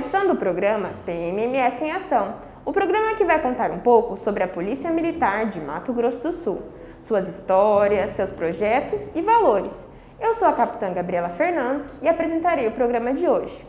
começando o programa PMMS em Ação, o programa que vai contar um pouco sobre a Polícia Militar de Mato Grosso do Sul, suas histórias, seus projetos e valores. Eu sou a capitã Gabriela Fernandes e apresentarei o programa de hoje.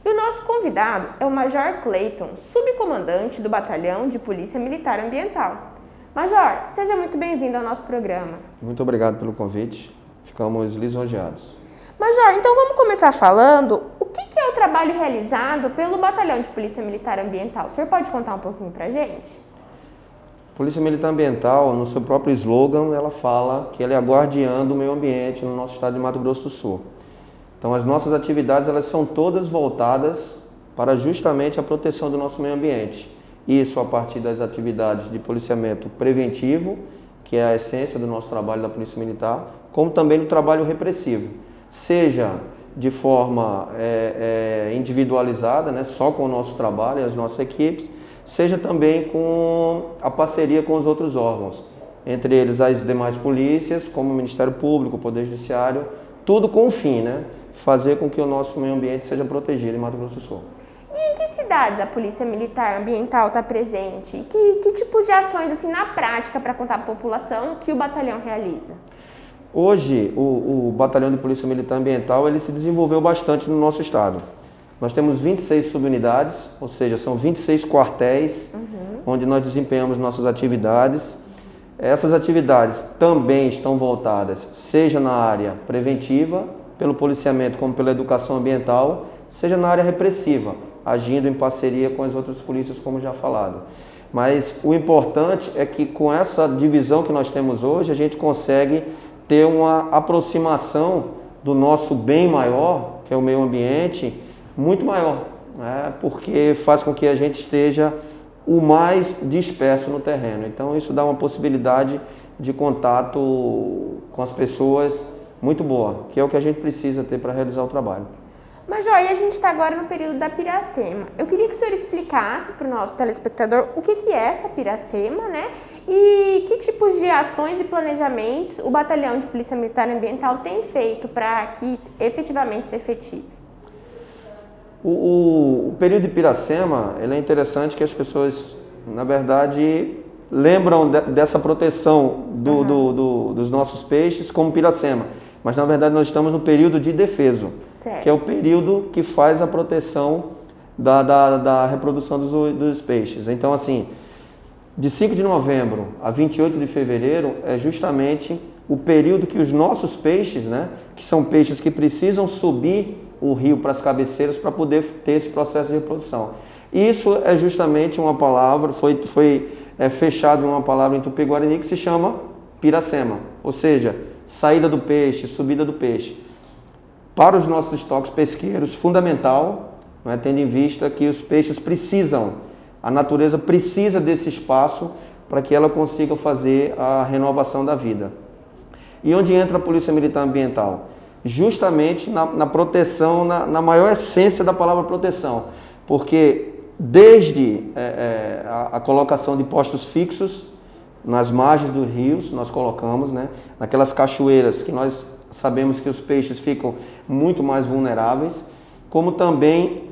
E o nosso convidado é o Major Cleiton, subcomandante do Batalhão de Polícia Militar Ambiental. Major, seja muito bem-vindo ao nosso programa. Muito obrigado pelo convite, ficamos lisonjeados. Major, então vamos começar falando o que é o trabalho realizado pelo Batalhão de Polícia Militar Ambiental. O senhor pode contar um pouquinho pra gente? Polícia Militar Ambiental, no seu próprio slogan, ela fala que ela é a guardiã do meio ambiente no nosso estado de Mato Grosso do Sul. Então as nossas atividades elas são todas voltadas para justamente a proteção do nosso meio ambiente. Isso a partir das atividades de policiamento preventivo, que é a essência do nosso trabalho da Polícia Militar, como também do trabalho repressivo. Seja de forma individualizada, né, só com o nosso trabalho e as nossas equipes, seja também com a parceria com os outros órgãos, entre eles as demais polícias, como o Ministério Público, o Poder Judiciário, tudo com o fim, né, fazer com que o nosso meio ambiente seja protegido em Mato Grosso do Sul. E em que cidades a Polícia Militar Ambiental está presente? Que tipos de ações, assim, na prática, para contar à população, que o batalhão realiza? Hoje, o Batalhão de Polícia Militar Ambiental ele se desenvolveu bastante no nosso estado. Nós temos 26 subunidades, ou seja, são 26 quartéis onde nós desempenhamos nossas atividades. Essas atividades também estão voltadas, seja na área preventiva, pelo policiamento como pela educação ambiental, seja na área repressiva, agindo em parceria com as outras polícias, como já falado. Mas o importante é que com essa divisão que nós temos hoje, a gente consegue ter uma aproximação do nosso bem maior, que é o meio ambiente, muito maior, né? Porque faz com que a gente esteja o mais disperso no terreno. Então isso dá uma possibilidade de contato com as pessoas muito boa, que é o que a gente precisa ter para realizar o trabalho. Major, e a gente está agora no período da Piracema. Eu queria que o senhor explicasse para o nosso telespectador o que é essa Piracema, né? E que tipos de ações e planejamentos o Batalhão de Polícia Militar Ambiental tem feito para que efetivamente se efetive? O período de Piracema, ele é interessante que as pessoas, na verdade, lembram dessa proteção dos nossos peixes como Piracema. Mas, na verdade, nós estamos no período de defeso, que é o período que faz a proteção da reprodução dos peixes. Então, assim, de 5 de novembro a 28 de fevereiro é justamente o período que os nossos peixes, né, que são peixes que precisam subir o rio para as cabeceiras para poder ter esse processo de reprodução. Isso é justamente uma palavra, foi fechado em uma palavra em Tupi-Guarani que se chama Piracema, ou seja, saída do peixe, subida do peixe. Para os nossos estoques pesqueiros, fundamental, né, tendo em vista que os peixes precisam, a natureza precisa desse espaço para que ela consiga fazer a renovação da vida. E onde entra a Polícia Militar Ambiental? Justamente na proteção, na maior essência da palavra proteção, porque desde a colocação de postos fixos nas margens dos rios, nós colocamos, né, naquelas cachoeiras que nós sabemos que os peixes ficam muito mais vulneráveis, como também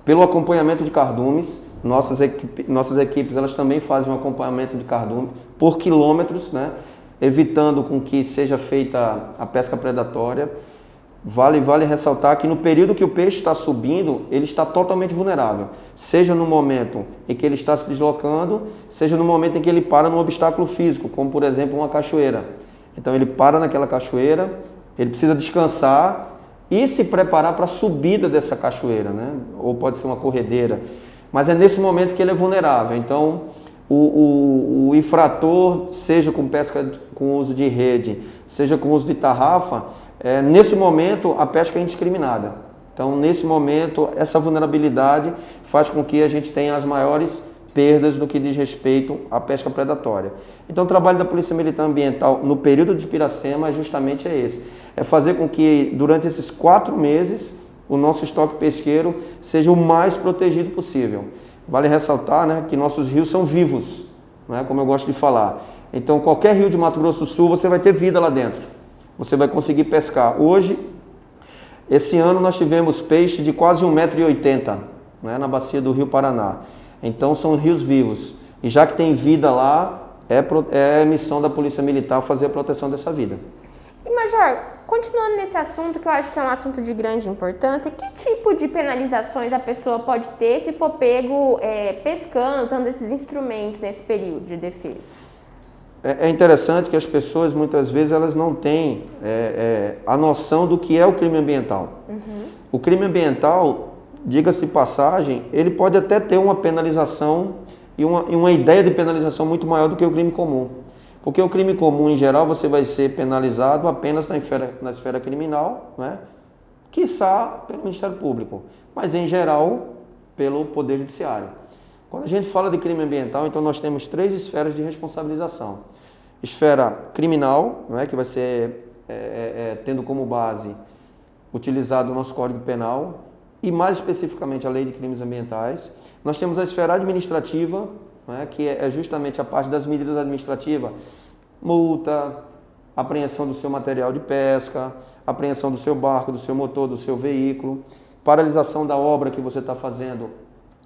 pelo acompanhamento de cardumes. Nossas equipes elas também fazem um acompanhamento de cardume por quilômetros, né, evitando com que seja feita a pesca predatória. Vale ressaltar que no período que o peixe está subindo, ele está totalmente vulnerável, seja no momento em que ele está se deslocando, seja no momento em que ele para num obstáculo físico, como por exemplo uma cachoeira. Então ele para naquela cachoeira, ele precisa descansar e se preparar para a subida dessa cachoeira, né? Ou pode ser uma corredeira, mas é nesse momento que ele é vulnerável. Então o infrator, seja com pesca com uso de rede, seja com uso de tarrafa, nesse momento a pesca é indiscriminada. Então nesse momento essa vulnerabilidade faz com que a gente tenha as maiores perdas no que diz respeito à pesca predatória. Então o trabalho da Polícia Militar Ambiental no período de Piracema é justamente esse. É fazer com que durante esses 4 meses o nosso estoque pesqueiro seja o mais protegido possível. Vale ressaltar, né, que nossos rios são vivos, né, como eu gosto de falar. Então qualquer rio de Mato Grosso do Sul você vai ter vida lá dentro. Você vai conseguir pescar. Hoje, esse ano nós tivemos peixe de quase 1,80 m, né, na bacia do Rio Paraná. Então são rios vivos. E já que tem vida lá, é missão da Polícia Militar fazer a proteção dessa vida. E Major, continuando nesse assunto, que eu acho que é um assunto de grande importância, que tipo de penalizações a pessoa pode ter se for pego pescando, usando esses instrumentos nesse período de defesa? É interessante que as pessoas, muitas vezes, elas não têm a noção do que é o crime ambiental. Uhum. O crime ambiental, diga-se de passagem, ele pode até ter uma penalização e uma ideia de penalização muito maior do que o crime comum. Porque o crime comum, em geral, você vai ser penalizado apenas na esfera criminal, né? Quiçá pelo Ministério Público, mas, em geral, pelo Poder Judiciário. Quando a gente fala de crime ambiental, então nós temos 3 esferas de responsabilização. Esfera criminal, não é, que vai ser tendo como base utilizado o nosso Código Penal e mais especificamente a Lei de Crimes Ambientais. Nós temos a esfera administrativa, não é, que é justamente a parte das medidas administrativas, multa, apreensão do seu material de pesca, apreensão do seu barco, do seu motor, do seu veículo, paralisação da obra que você está fazendo,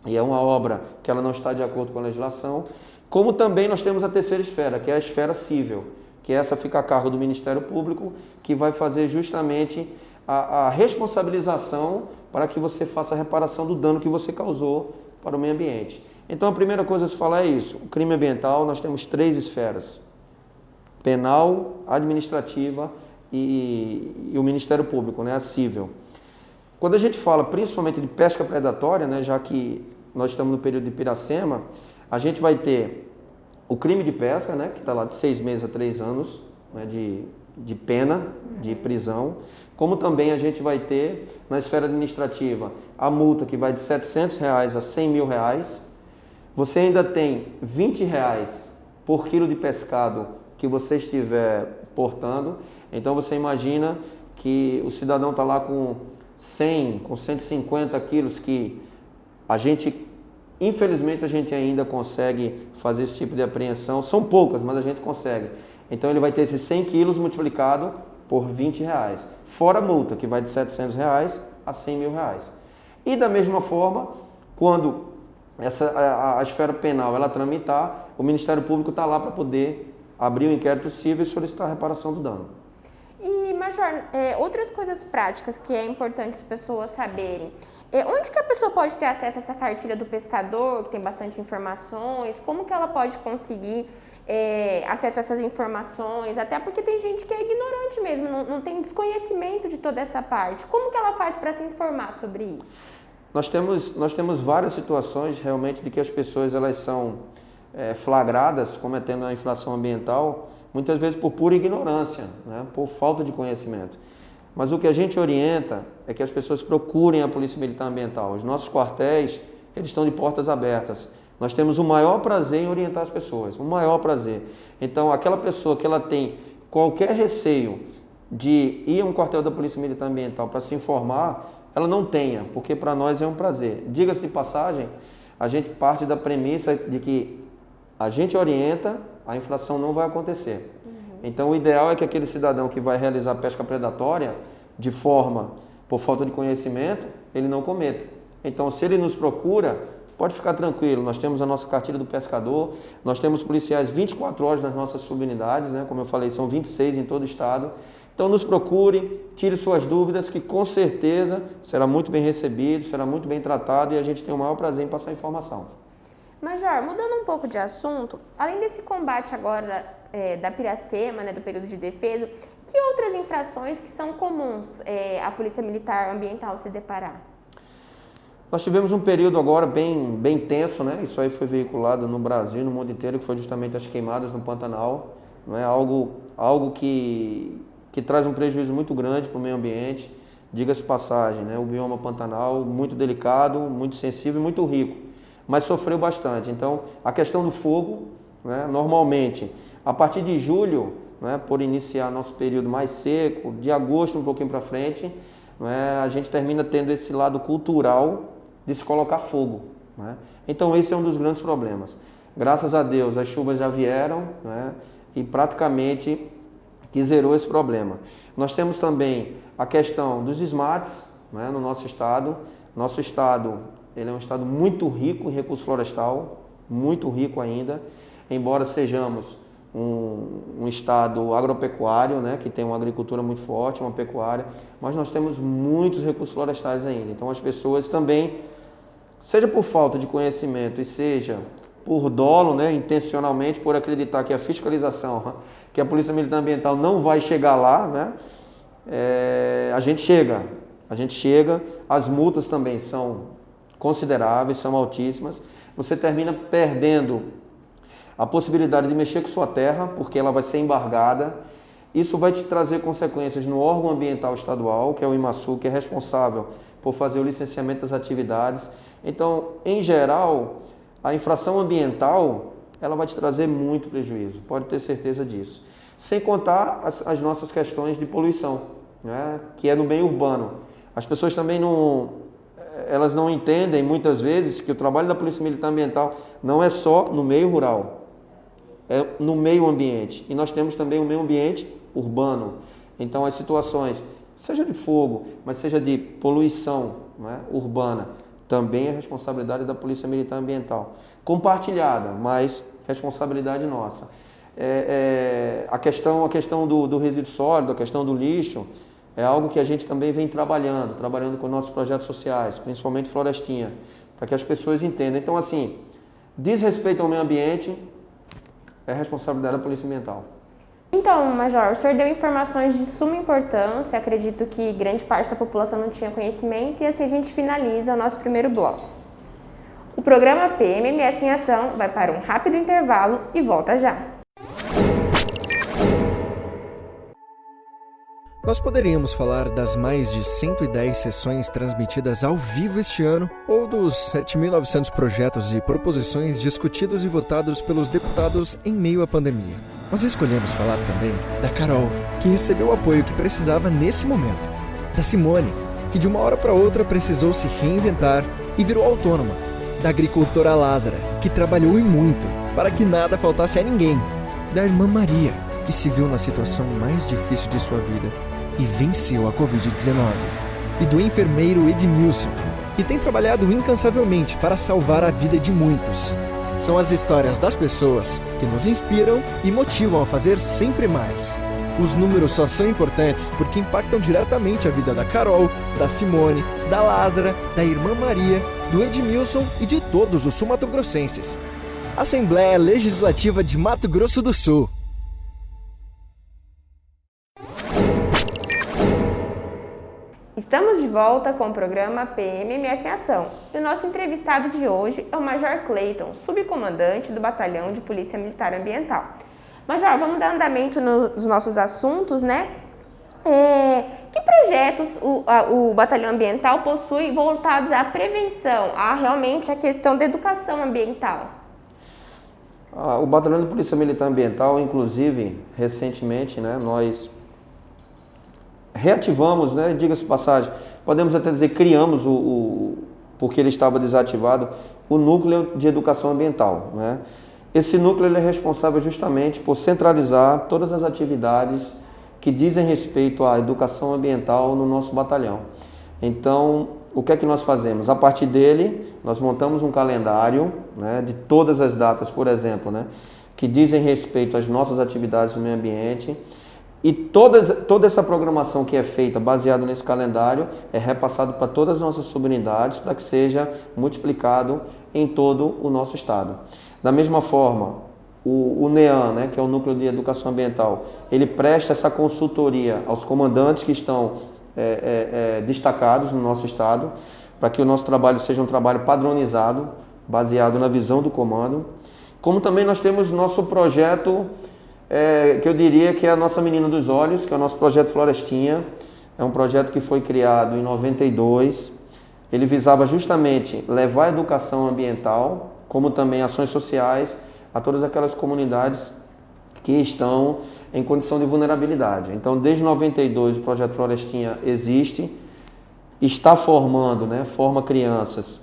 e é uma obra que ela não está de acordo com a legislação, como também nós temos a terceira esfera, que é a esfera civil, que essa fica a cargo do Ministério Público, que vai fazer justamente a responsabilização para que você faça a reparação do dano que você causou para o meio ambiente. Então a primeira coisa a se falar é isso, o crime ambiental nós temos 3 esferas, penal, administrativa e o Ministério Público, né, a civil. Quando a gente fala principalmente de pesca predatória, né, já que nós estamos no período de Piracema, a gente vai ter o crime de pesca, né, que está lá de 6 meses a 3 anos, né, de pena, de prisão, como também a gente vai ter na esfera administrativa a multa que vai de R$ 700 a R$ 100 mil. Você ainda tem R$ 20 por quilo de pescado que você estiver portando. Então você imagina que o cidadão está lá com 100, com 150 quilos que infelizmente a gente ainda consegue fazer esse tipo de apreensão. São poucas, mas a gente consegue. Então ele vai ter esses 100 quilos multiplicado por R$ 20, fora a multa que vai de R$ 700 a R$ 100 mil. E da mesma forma, quando a esfera penal ela tramitar, o Ministério Público está lá para poder abrir o inquérito civil e solicitar a reparação do dano. E, Major, outras coisas práticas que é importante as pessoas saberem. Onde que a pessoa pode ter acesso a essa cartilha do pescador, que tem bastante informações? Como que ela pode conseguir acesso a essas informações? Até porque tem gente que é ignorante mesmo, não tem desconhecimento de toda essa parte. Como que ela faz para se informar sobre isso? Nós temos várias situações realmente de que as pessoas elas são flagradas cometendo a infração ambiental, muitas vezes por pura ignorância, né? Por falta de conhecimento. Mas o que a gente orienta é que as pessoas procurem a Polícia Militar Ambiental. Os nossos quartéis, eles estão de portas abertas. Nós temos o maior prazer em orientar as pessoas, o maior prazer. Então, aquela pessoa que ela tem qualquer receio de ir a um quartel da Polícia Militar Ambiental para se informar, ela não tenha, porque para nós é um prazer. Diga-se de passagem, a gente parte da premissa de que a gente orienta, a infração não vai acontecer. Então, o ideal é que aquele cidadão que vai realizar pesca predatória, por falta de conhecimento, ele não cometa. Então, se ele nos procura, pode ficar tranquilo, nós temos a nossa cartilha do pescador, nós temos policiais 24 horas nas nossas subunidades, né? Como eu falei, são 26 em todo o estado. Então, nos procure, tire suas dúvidas, que com certeza será muito bem recebido, será muito bem tratado e a gente tem o maior prazer em passar a informação. Major, mudando um pouco de assunto, além desse combate agora da Piracema, né, do período de defesa, que outras infrações que são comuns a Polícia Militar Ambiental se deparar? Nós tivemos um período agora bem tenso, né? Isso aí foi veiculado no Brasil, no mundo inteiro, que foi justamente as queimadas no Pantanal. Não é algo que traz um prejuízo muito grande para o meio ambiente. Diga-se passagem, né? O bioma Pantanal, muito delicado, muito sensível e muito rico, mas sofreu bastante. Então, a questão do fogo, né? Normalmente, a partir de julho, né? Por iniciar nosso período mais seco, de agosto um pouquinho para frente, né? A gente termina tendo esse lado cultural de se colocar fogo, né? Então, esse é um dos grandes problemas. Graças a Deus, as chuvas já vieram, né? E praticamente que zerou esse problema. Nós temos também a questão dos desmates, né, no nosso estado. Nosso estado, ele é um estado muito rico em recurso florestal, muito rico ainda, embora sejamos um estado agropecuário, né, que tem uma agricultura muito forte, uma pecuária, mas nós temos muitos recursos florestais ainda. Então as pessoas também, seja por falta de conhecimento e seja por dolo, né, intencionalmente, por acreditar que a fiscalização, que a Polícia Militar Ambiental não vai chegar lá, né, a gente chega, as multas também são consideráveis, são altíssimas, você termina perdendo a possibilidade de mexer com sua terra, porque ela vai ser embargada. Isso vai te trazer consequências no órgão ambiental estadual, que é o IMASU, que é responsável por fazer o licenciamento das atividades. Então, em geral, a infração ambiental, ela vai te trazer muito prejuízo, pode ter certeza disso. Sem contar as nossas questões de poluição, né, que é no meio urbano. As pessoas também elas não entendem muitas vezes que o trabalho da Polícia Militar Ambiental não é só no meio rural, é no meio ambiente. E nós temos também o meio ambiente urbano. Então as situações, seja de fogo, mas seja de poluição, né, urbana, também é responsabilidade da Polícia Militar Ambiental. Compartilhada, mas responsabilidade nossa. A questão do resíduo sólido, a questão do lixo, é algo que a gente também vem trabalhando com nossos projetos sociais, principalmente Florestinha, para que as pessoas entendam. Então, assim, desrespeito ao meio ambiente é responsabilidade da Polícia Ambiental. Então, Major, o senhor deu informações de suma importância, acredito que grande parte da população não tinha conhecimento, e assim a gente finaliza o nosso primeiro bloco. O programa PMMS em Ação vai para um rápido intervalo e volta já. Nós poderíamos falar das mais de 110 sessões transmitidas ao vivo este ano ou dos 7.900 projetos e proposições discutidos e votados pelos deputados em meio à pandemia. Mas escolhemos falar também da Carol, que recebeu o apoio que precisava nesse momento. Da Simone, que de uma hora para outra precisou se reinventar e virou autônoma. Da agricultora Lázara, que trabalhou e muito para que nada faltasse a ninguém. Da irmã Maria, que se viu na situação mais difícil de sua vida e venceu a Covid-19. E do enfermeiro Edmilson, que tem trabalhado incansavelmente para salvar a vida de muitos. São as histórias das pessoas que nos inspiram e motivam a fazer sempre mais. Os números só são importantes porque impactam diretamente a vida da Carol, da Simone, da Lázara, da irmã Maria, do Edmilson e de todos os sul-mato-grossenses. Assembleia Legislativa de Mato Grosso do Sul. Estamos de volta com o programa PMMS em Ação. E o nosso entrevistado de hoje é o Major Cleiton, subcomandante do Batalhão de Polícia Militar Ambiental. Major, vamos dar andamento nos nossos assuntos, né? Que projetos o Batalhão Ambiental possui voltados à prevenção, realmente a questão da educação ambiental? O Batalhão de Polícia Militar Ambiental, inclusive, recentemente, né, nós reativamos, né, diga-se de passagem, podemos até dizer criamos, porque ele estava desativado, o Núcleo de Educação Ambiental, né? Esse núcleo ele é responsável justamente por centralizar todas as atividades que dizem respeito à educação ambiental no nosso batalhão. Então, o que é que nós fazemos? A partir dele, nós montamos um calendário, né, de todas as datas, por exemplo, né, que dizem respeito às nossas atividades no meio ambiente. E toda essa programação que é feita baseada nesse calendário é repassado para todas as nossas subunidades para que seja multiplicado em todo o nosso estado. Da mesma forma, o NEAM, né, que é o Núcleo de Educação Ambiental, ele presta essa consultoria aos comandantes que estão destacados no nosso estado, para que o nosso trabalho seja um trabalho padronizado, baseado na visão do comando. Como também nós temos nosso projeto, que eu diria que é a nossa menina dos olhos, que é o nosso projeto Florestinha. É um projeto que foi criado em 92. Ele visava justamente levar a educação ambiental, como também ações sociais, a todas aquelas comunidades que estão em condição de vulnerabilidade. Então, desde 92, o projeto Florestinha existe, está formando, né, forma crianças,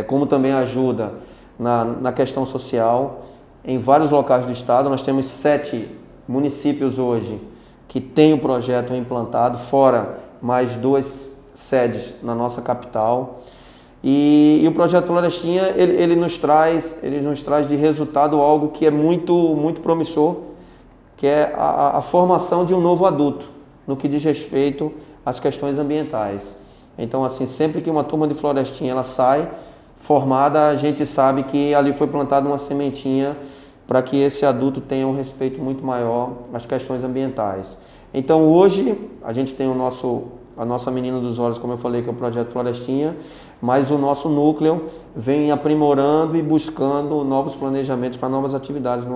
como também ajuda na questão social. Em vários locais do estado, nós temos 7 municípios hoje que têm o projeto implantado, fora mais 2 sedes na nossa capital. E o Projeto Florestinha, ele nos traz de resultado algo que é muito promissor, que é a formação de um novo adulto, no que diz respeito às questões ambientais. Então, assim, sempre que uma turma de Florestinha ela sai formada, a gente sabe que ali foi plantada uma sementinha para que esse adulto tenha um respeito muito maior às questões ambientais. Então, hoje, a gente tem a nossa menina dos olhos, como eu falei, que é o Projeto Florestinha, mas o nosso núcleo vem aprimorando e buscando novos planejamentos para novas atividades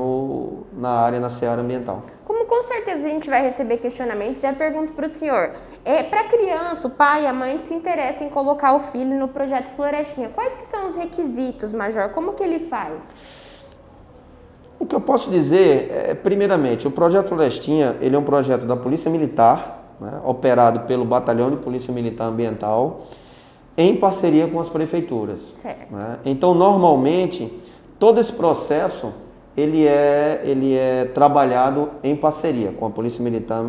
na área, na seara ambiental. Como com certeza a gente vai receber questionamentos, já pergunto para o senhor, para a criança, o pai e a mãe que se interessam em colocar o filho no Projeto Florestinha, quais que são os requisitos, Major? Como que ele faz? O que eu posso dizer é, primeiramente, o Projeto Florestinha, ele é um projeto da Polícia Militar, né, operado pelo Batalhão de Polícia Militar Ambiental, em parceria com as prefeituras. Né? Então, normalmente, todo esse processo ele é trabalhado em parceria com a Polícia Militar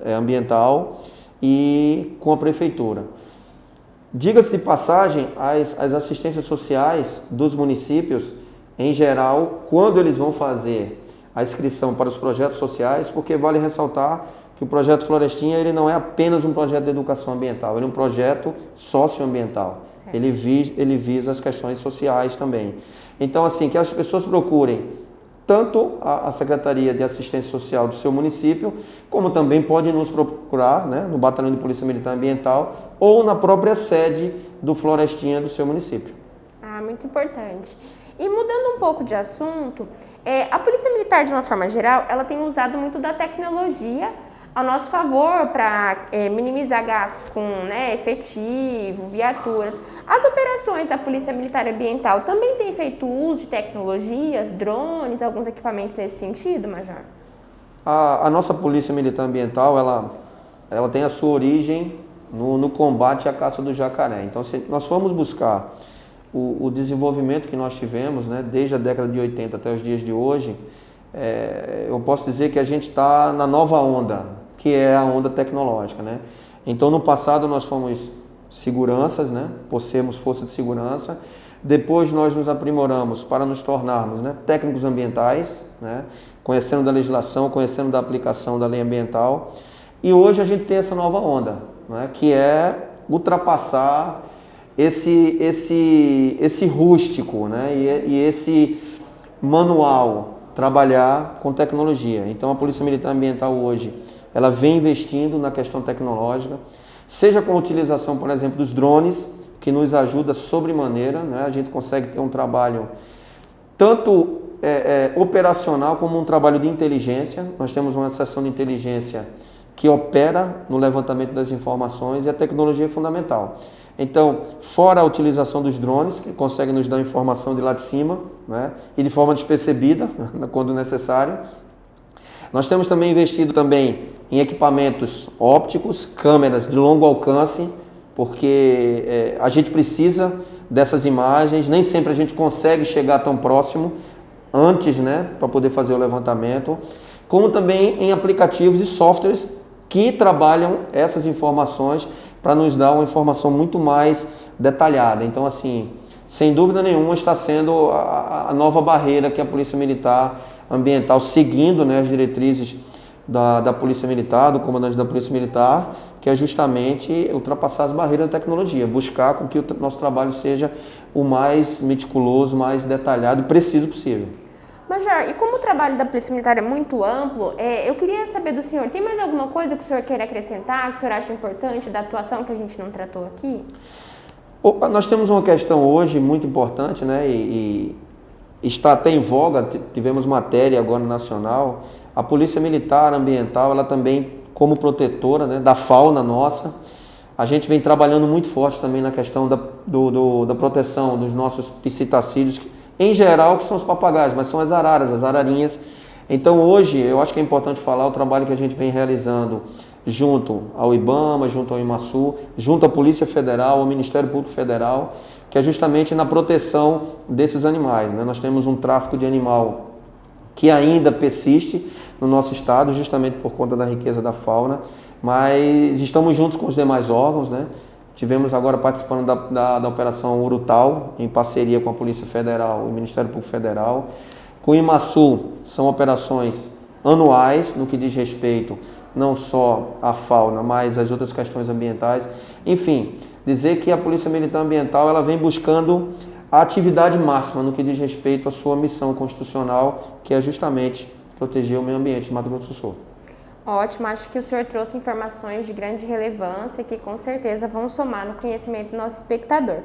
Ambiental e com a prefeitura. Diga-se de passagem, as assistências sociais dos municípios, em geral, quando eles vão fazer a inscrição para os projetos sociais, porque vale ressaltar que o Projeto Florestinha ele não é apenas um projeto de educação ambiental, ele é um projeto socioambiental. Ele visa as questões sociais também. Então, assim, que as pessoas procurem tanto a Secretaria de Assistência Social do seu município, como também podem nos procurar, né, no Batalhão de Polícia Militar Ambiental ou na própria sede do Florestinha do seu município. Ah, muito importante. E mudando um pouco de assunto, a Polícia Militar, de uma forma geral, ela tem usado muito da tecnologia ao nosso favor para minimizar gastos com efetivo, viaturas. As operações da Polícia Militar Ambiental também têm feito uso de tecnologias, drones, alguns equipamentos nesse sentido, Major? A nossa Polícia Militar Ambiental, ela tem a sua origem no combate à caça do jacaré. Então, se nós formos buscar o desenvolvimento que nós tivemos, né, desde a década de 80 até os dias de hoje, eu posso dizer que a gente está na nova onda, que é a onda tecnológica, né? Então, no passado, nós fomos seguranças, né, por sermos força de segurança. Depois, nós nos aprimoramos para nos tornarmos, né, técnicos ambientais, né, conhecendo da legislação, conhecendo da aplicação da lei ambiental. E hoje a gente tem essa nova onda, né, que é ultrapassar esse rústico, né, e esse manual, trabalhar com tecnologia. Então, a Polícia Militar Ambiental hoje, ela vem investindo na questão tecnológica, seja com a utilização, por exemplo, dos drones, que nos ajuda sobremaneira, né? A gente consegue ter um trabalho tanto operacional como um trabalho de inteligência. Nós temos uma seção de inteligência que opera no levantamento das informações e a tecnologia é fundamental. Então, fora a utilização dos drones, que conseguem nos dar informação de lá de cima, né? E de forma despercebida, quando necessário, nós temos também investido também em equipamentos ópticos, câmeras de longo alcance, porque a gente precisa dessas imagens, nem sempre a gente consegue chegar tão próximo antes, né, para poder fazer o levantamento, como também em aplicativos e softwares que trabalham essas informações para nos dar uma informação muito mais detalhada. Então, assim, sem dúvida nenhuma está sendo a nova barreira que a Polícia Militar Ambiental, seguindo, né, as diretrizes da Polícia Militar, do comandante da Polícia Militar, que é justamente ultrapassar as barreiras da tecnologia, buscar com que o nosso trabalho seja o mais meticuloso, mais detalhado e preciso possível. Major, e como o trabalho da Polícia Militar é muito amplo, eu queria saber do senhor, tem mais alguma coisa que o senhor queira acrescentar, que o senhor acha importante da atuação que a gente não tratou aqui? Nós temos uma questão hoje muito importante, né, e está até em voga, tivemos matéria agora nacional. A Polícia Militar Ambiental, ela também, como protetora, né, da fauna nossa, a gente vem trabalhando muito forte também na questão da proteção dos nossos psitacídeos, em geral, que são os papagaios, mas são as araras, as ararinhas. Então, hoje, eu acho que é importante falar o trabalho que a gente vem realizando junto ao IBAMA, junto ao IMASU, junto à Polícia Federal, ao Ministério Público Federal, que é justamente na proteção desses animais, né? Nós temos um tráfico de animal que ainda persiste no nosso estado, justamente por conta da riqueza da fauna, mas estamos juntos com os demais órgãos, né, Tivemos agora participando da Operação Urutau, em parceria com a Polícia Federal e o Ministério Público Federal. Com o IMASU, são operações anuais, no que diz respeito não só à fauna, mas às outras questões ambientais. Enfim, dizer que a Polícia Militar Ambiental ela vem buscando a atividade máxima no que diz respeito à sua missão constitucional, que é justamente proteger o meio ambiente de Mato Grosso do Sul. Ótimo, acho que o senhor trouxe informações de grande relevância que com certeza vão somar no conhecimento do nosso espectador.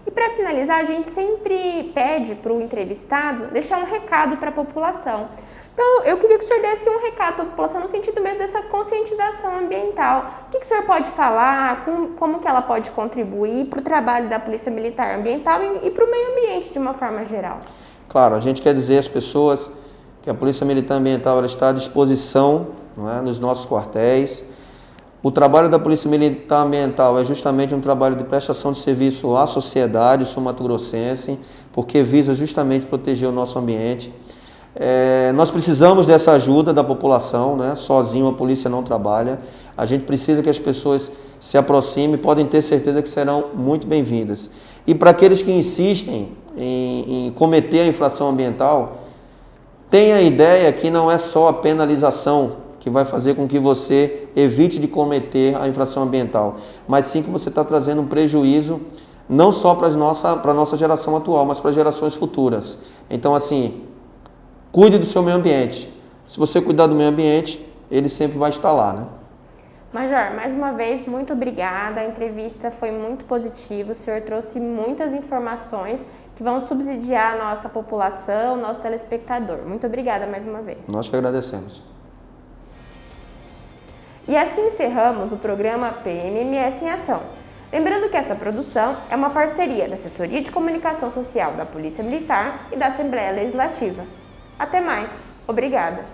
E para finalizar, a gente sempre pede para o entrevistado deixar um recado para a população. Então, eu queria que o senhor desse um recado para a população no sentido mesmo dessa conscientização ambiental. O que o senhor pode falar, como que ela pode contribuir para o trabalho da Polícia Militar Ambiental e para o meio ambiente de uma forma geral? Claro, a gente quer dizer às pessoas que a Polícia Militar Ambiental ela está à disposição, não é, nos nossos quartéis. O trabalho da Polícia Militar Ambiental é justamente um trabalho de prestação de serviço à sociedade sul-mato-grossense, porque visa justamente proteger o nosso ambiente. Nós precisamos dessa ajuda da população, né? Sozinho a polícia não trabalha. A gente precisa que as pessoas se aproximem, podem ter certeza que serão muito bem-vindas. E para aqueles que insistem em cometer a infração ambiental, tenha a ideia que não é só a penalização que vai fazer com que você evite de cometer a infração ambiental, mas sim que você está trazendo um prejuízo não só para a nossa geração atual, mas para gerações futuras. Então, assim, cuide do seu meio ambiente. Se você cuidar do meio ambiente, ele sempre vai estar lá, né? Major, mais uma vez, muito obrigada. A entrevista foi muito positiva. O senhor trouxe muitas informações que vão subsidiar a nossa população, nosso telespectador. Muito obrigada mais uma vez. Nós que agradecemos. E assim encerramos o programa PMMS em Ação. Lembrando que essa produção é uma parceria da Assessoria de Comunicação Social da Polícia Militar e da Assembleia Legislativa. Até mais. Obrigada.